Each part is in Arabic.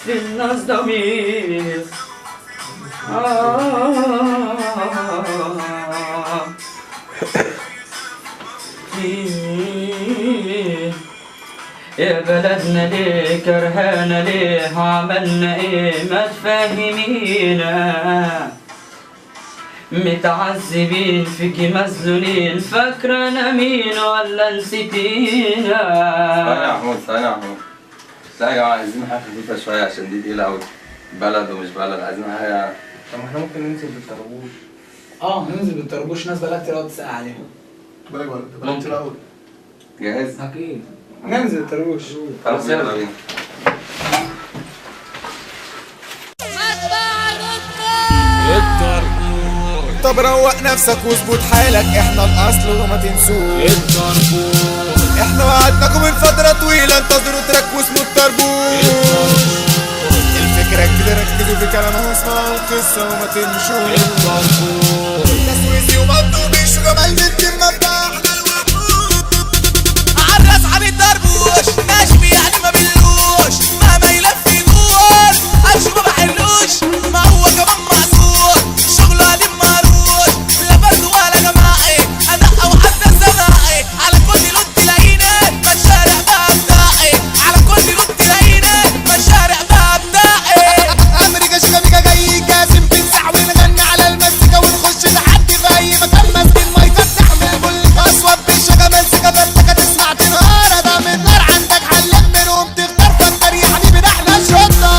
في الناس ضمير. يا بلدنا ليه كرهانا ليه عملنا ايه ما تفهمينا، متعذبين فيكي مذلولين فاكرنا مين ولا نسيتينا؟ ثانية يا محمود ثانية يا محمود. لا يا جماعة عايزين حاجة خفيفة شوية عشان دي تقيلة أوي. بلد ومش بلد عايزين حاجة. طب احنا ممكن ننزل بالطربوش. ننزل بالطربوش، ناس بقالها كتير قوي تسأل عليها. بالك بقى كتير قوي. جاهز؟ اكيد ننزل الطربوش. خلاص يلا بينا. طب روق نفسك واظبط حالك، احنا الاصل وما تنسوش احنا وعدناكم من فترة طويلة، انتظروا تراك واسمه الطربوش. الفكرة كده ركزوا في كلامها واسمعوا القصة وما تمشوش. تسويسي ومطلوبيش وجمال بنت المبدع عالراس عامل طربوش، ناشفي يعني ما بلوش مهما يلف يدور امشي ما بحلوش، ما هو كمان معذور شغله قديم مهروش، لا فرد ولا جماعي ادق وحتى سماعي، على كل لون تلاقينا ما الشارع بقى بتاعي، على كل لون تلاقينا ما الشارع بقى بتاعي. امريكا شيكا جاي جاسم بنسع ونغني على المزيكا ونخش لحد في اي مكان ماسكين ما يفتح من كل اصوات بالشجا مزيكا بفتكه تسمع تنهار ادام النار عندك علم منهم تختار فكر يا حبيبي ده احنا الشطه.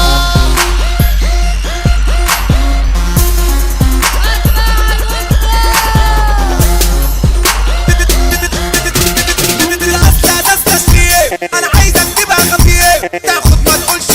انا عايزك تبقى خفيف تاخد ما تقولش